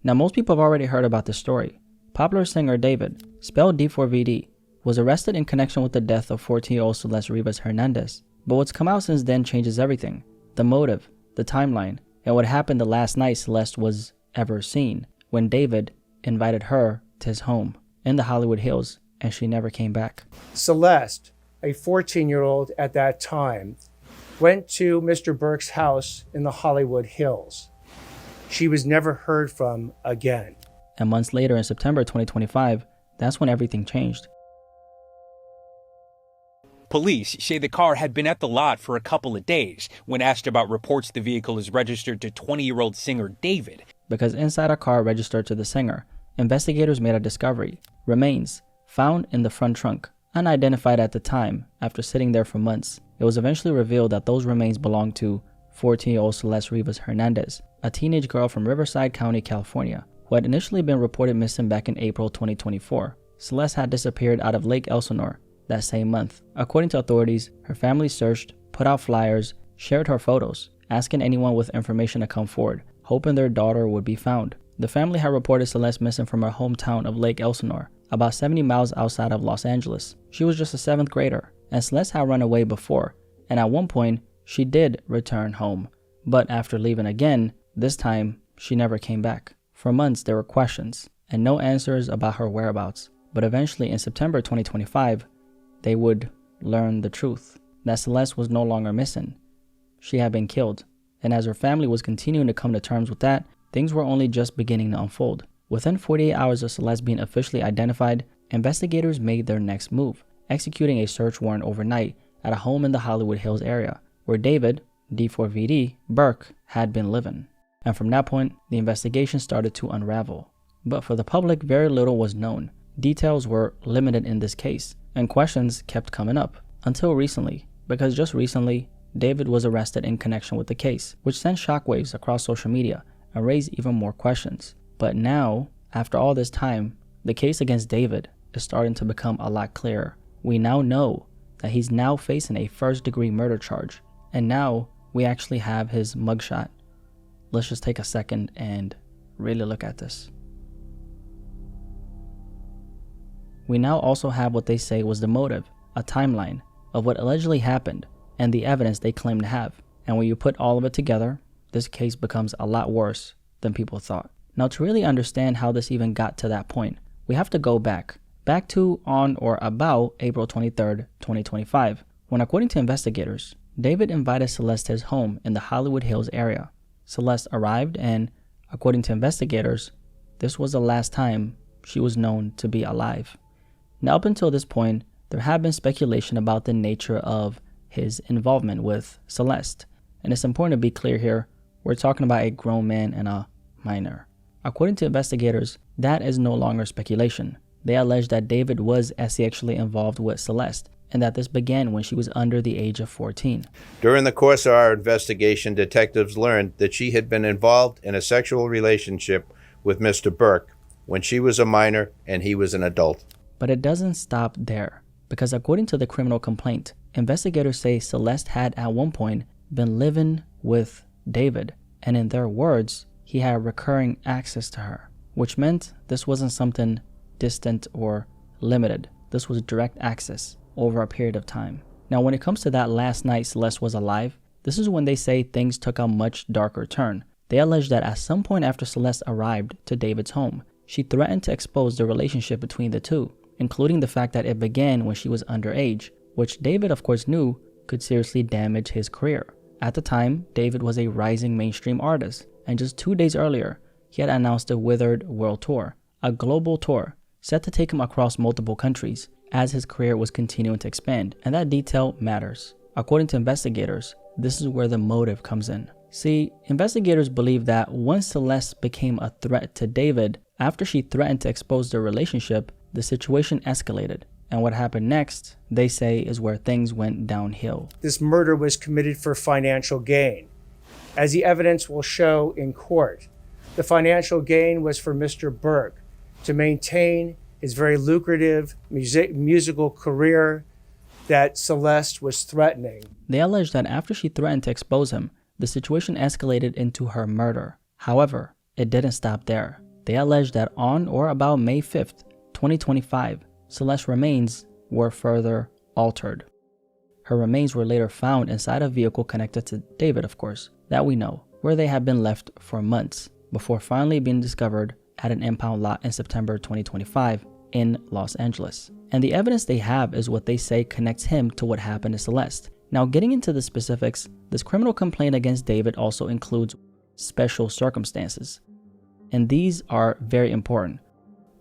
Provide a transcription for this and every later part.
Now, most people have already heard about this story. Popular singer David, spelled d4vd, was arrested in connection with the death of 14-year-old Celeste Rivas Hernandez. But what's come out since then changes everything. The motive, the timeline, and what happened the last night Celeste was ever seen, when David invited her to his home in the Hollywood Hills, and she never came back. Celeste, a 14-year-old at that time, went to Mr. Burke's house in the Hollywood Hills. She was never heard from again. And months later, in September 2025, that's when everything changed. Police say the car had been at the lot for a couple of days. When asked about reports the vehicle is registered to 20-year-old singer David. Because inside a car registered to the singer, investigators made a discovery. Remains found in the front trunk, unidentified at the time after sitting there for months. It was eventually revealed that those remains belonged to 14-year-old Celeste Rivas Hernandez, a teenage girl from Riverside County, California, who had initially been reported missing back in April 2024. Celeste had disappeared out of Lake Elsinore that same month. According to authorities, her family searched, put out flyers, shared her photos, asking anyone with information to come forward, hoping their daughter would be found. The family had reported Celeste missing from her hometown of Lake Elsinore, about 70 miles outside of Los Angeles. She was just a 7th grader, and Celeste had run away before, and at one point, she did return home. But after leaving again, this time, she never came back. For months, there were questions, and no answers about her whereabouts. But eventually, in September 2025, they would learn the truth, that Celeste was no longer missing. She had been killed, and as her family was continuing to come to terms with that, things were only just beginning to unfold. Within 48 hours of Celeste being officially identified, investigators made their next move, executing a search warrant overnight at a home in the Hollywood Hills area, where David, d4vd, Burke, had been living. And from that point, the investigation started to unravel. But for the public, very little was known. Details were limited in this case, and questions kept coming up. Until recently, because just recently, David was arrested in connection with the case, which sent shockwaves across social media and raised even more questions. But now, after all this time, the case against David is starting to become a lot clearer. We now know that he's now facing a first-degree murder charge, and now we actually have his mugshot. Let's just take a second and really look at this. We now also have what they say was the motive, a timeline of what allegedly happened, and the evidence they claim to have. And when you put all of it together, this case becomes a lot worse than people thought. Now, to really understand how this even got to that point, we have to go back to on or about April 23rd, 2025, when, according to investigators, David invited Celeste to his home in the Hollywood Hills area. Celeste arrived, and according to investigators, this was the last time she was known to be alive. Now, up until this point, there had been speculation about the nature of his involvement with Celeste. And it's important to be clear here, we're talking about a grown man and a minor. According to investigators, that is no longer speculation. They allege that David was sexually involved with Celeste, and that this began when she was under the age of 14. During the course of our investigation, detectives learned that she had been involved in a sexual relationship with Mr. Burke when she was a minor and he was an adult. But it doesn't stop there, because according to the criminal complaint, investigators say Celeste had at one point been living with David, and in their words, he had recurring access to her, which meant this wasn't something distant or limited. This was direct access over a period of time. Now, when it comes to that last night Celeste was alive, this is when they say things took a much darker turn. They allege that at some point after Celeste arrived to David's home, she threatened to expose the relationship between the two, including the fact that it began when she was underage, which David of course knew could seriously damage his career. At the time, David was a rising mainstream artist, and just 2 days earlier, he had announced a Withered World Tour, a global tour set to take him across multiple countries as his career was continuing to expand, and that detail matters. According to investigators, this is where the motive comes in. See, investigators believe that once Celeste became a threat to David, after she threatened to expose their relationship, the situation escalated. And what happened next, they say, is where things went downhill. This murder was committed for financial gain. As the evidence will show in court, the financial gain was for Mr. Burke to maintain his very lucrative musical career that Celeste was threatening. They allege that after she threatened to expose him, the situation escalated into her murder. However, it didn't stop there. They allege that on or about May 5th, 2025, Celeste's remains were further altered. Her remains were later found inside a vehicle connected to David, of course, that we know, where they had been left for months before finally being discovered at an impound lot in September 2025 in Los Angeles. And the evidence they have is what they say connects him to what happened to Celeste. Now, getting into the specifics, this criminal complaint against David also includes special circumstances. And these are very important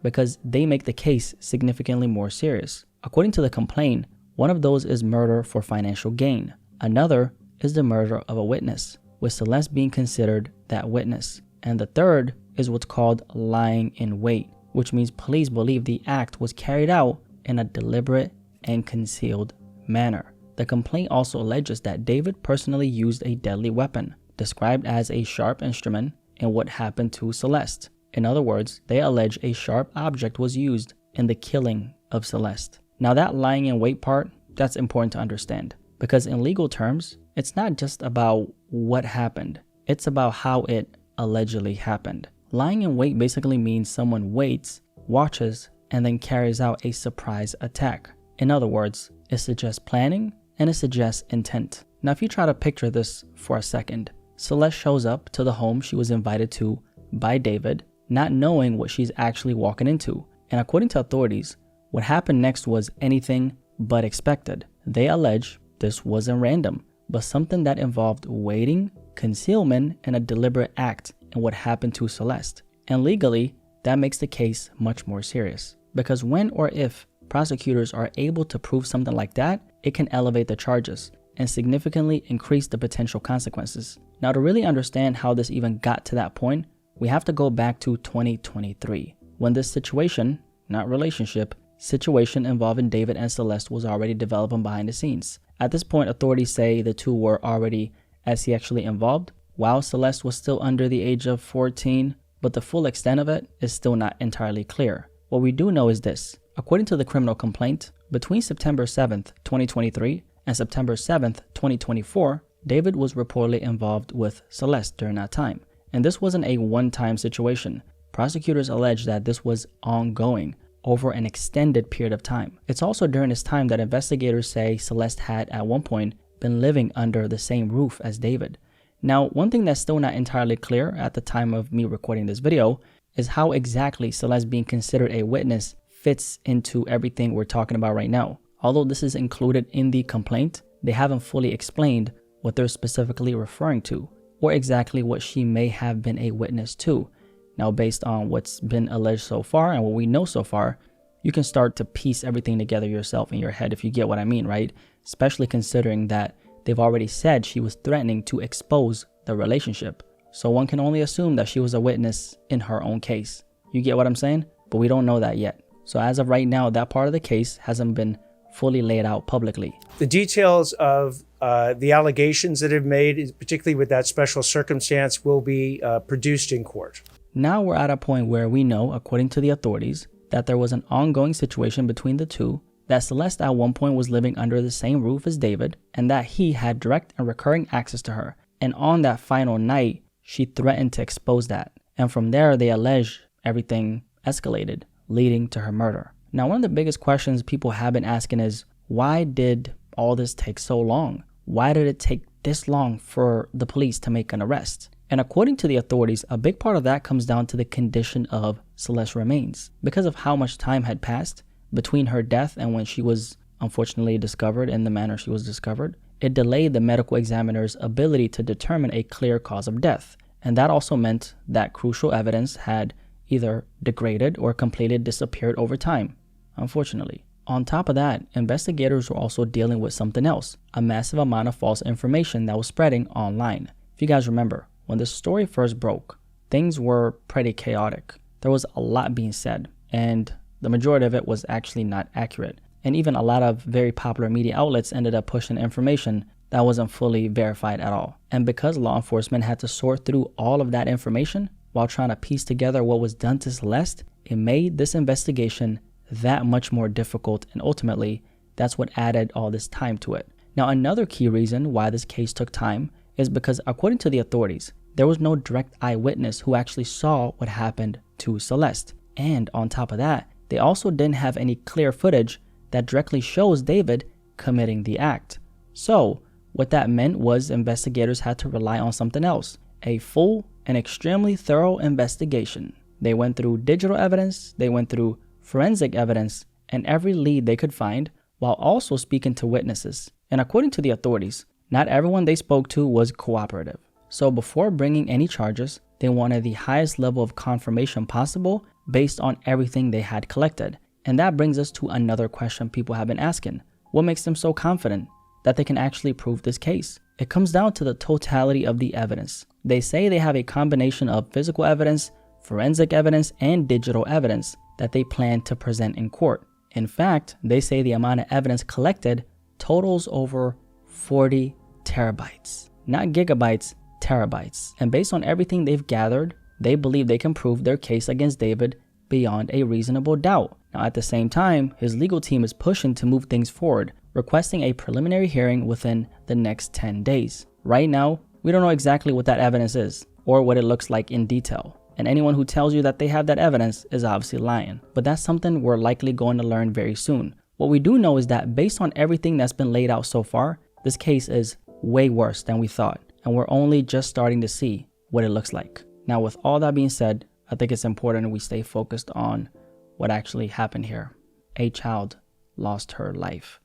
because they make the case significantly more serious. According to the complaint, one of those is murder for financial gain. Another is the murder of a witness, with Celeste being considered that witness. And the third is what's called lying in wait, which means police believe the act was carried out in a deliberate and concealed manner. The complaint also alleges that David personally used a deadly weapon, described as a sharp instrument, in what happened to Celeste. In other words, they allege a sharp object was used in the killing of Celeste. Now that lying in wait part, that's important to understand, because in legal terms, it's not just about what happened, it's about how it allegedly happened. Lying in wait basically means someone waits, watches, and then carries out a surprise attack. In other words, it suggests planning and it suggests intent. Now if you try to picture this for a second, Celeste shows up to the home she was invited to by David, not knowing what she's actually walking into. And according to authorities, what happened next was anything but expected. They allege this wasn't random, but something that involved waiting, concealment, and a deliberate act in what happened to Celeste. And legally, that makes the case much more serious, because when or if prosecutors are able to prove something like that, it can elevate the charges and significantly increase the potential consequences. Now, to really understand how this even got to that point, we have to go back to 2023, when this situation, not relationship, situation involving David and Celeste was already developing behind the scenes. At this point, authorities say the two were already sexually involved, while Celeste was still under the age of 14, but the full extent of it is still not entirely clear. What we do know is this. According to the criminal complaint, between September 7th, 2023 and September 7th, 2024, David was reportedly involved with Celeste during that time. And this wasn't a one-time situation. Prosecutors allege that this was ongoing over an extended period of time. It's also during this time that investigators say Celeste had at one point been living under the same roof as David. Now, one thing that's still not entirely clear at the time of me recording this video is how exactly Celeste being considered a witness fits into everything we're talking about right now. Although this is included in the complaint, they haven't fully explained what they're specifically referring to, or exactly what she may have been a witness to. Now, based on what's been alleged so far and what we know so far, you can start to piece everything together yourself in your head, if you get what I mean, right? Especially considering that they've already said she was threatening to expose the relationship. So one can only assume that she was a witness in her own case. You get what I'm saying? But we don't know that yet. So as of right now, that part of the case hasn't been fully laid out publicly. The details of the allegations that have made, particularly with that special circumstance, will be produced in court. Now we're at a point where we know, according to the authorities, that there was an ongoing situation between the two, that Celeste at one point was living under the same roof as David, and that he had direct and recurring access to her. And on that final night, she threatened to expose that. And from there, they allege everything escalated, leading to her murder. Now, one of the biggest questions people have been asking is, why did all this take so long? Why did it take this long for the police to make an arrest? And according to the authorities, a big part of that comes down to the condition of Celeste's remains. Because of how much time had passed between her death and when she was unfortunately discovered in the manner she was discovered, it delayed the medical examiner's ability to determine a clear cause of death. And that also meant that crucial evidence had either degraded or completely disappeared over time, unfortunately. On top of that, investigators were also dealing with something else, a massive amount of false information that was spreading online. If you guys remember, when the story first broke, things were pretty chaotic. There was a lot being said, and the majority of it was actually not accurate. And even a lot of very popular media outlets ended up pushing information that wasn't fully verified at all. And because law enforcement had to sort through all of that information while trying to piece together what was done to Celeste, it made this investigation that much more difficult, and ultimately, that's what added all this time to it. Now, another key reason why this case took time is because, according to the authorities, there was no direct eyewitness who actually saw what happened to Celeste. And on top of that, they also didn't have any clear footage that directly shows David committing the act. So what that meant was investigators had to rely on something else, a full and extremely thorough investigation. They went through digital evidence, they went through forensic evidence, and every lead they could find, while also speaking to witnesses. And according to the authorities, not everyone they spoke to was cooperative. So before bringing any charges, they wanted the highest level of confirmation possible based on everything they had collected. And that brings us to another question people have been asking. What makes them so confident that they can actually prove this case? It comes down to the totality of the evidence. They say they have a combination of physical evidence, forensic evidence, and digital evidence that they plan to present in court. In fact, they say the amount of evidence collected totals over 40 terabytes. Not gigabytes, terabytes. And based on everything they've gathered, they believe they can prove their case against David beyond a reasonable doubt. Now, at the same time, his legal team is pushing to move things forward, requesting a preliminary hearing within the next 10 days. Right now, we don't know exactly what that evidence is or what it looks like in detail. And anyone who tells you that they have that evidence is obviously lying. But that's something we're likely going to learn very soon. What we do know is that based on everything that's been laid out so far, this case is way worse than we thought. And we're only just starting to see what it looks like. Now, with all that being said, I think it's important we stay focused on what actually happened here. A child lost her life.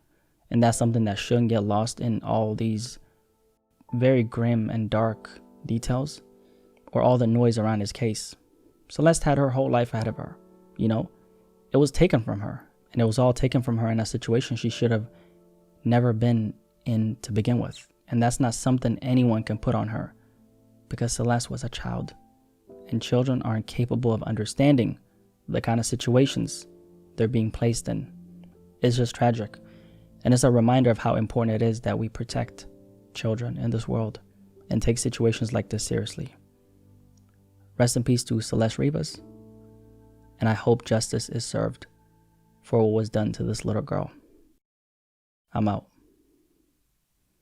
And that's something that shouldn't get lost in all these very grim and dark details or all the noise around his case. Celeste had her whole life ahead of her. You know, it was taken from her, and it was all taken from her in a situation she should have never been in to begin with. And that's not something anyone can put on her, because Celeste was a child, and children aren't capable of understanding the kind of situations they're being placed in. It's just tragic. And it's a reminder of how important it is that we protect children in this world and take situations like this seriously. Rest in peace to Celeste Rivas, and I hope justice is served for what was done to this little girl. I'm out.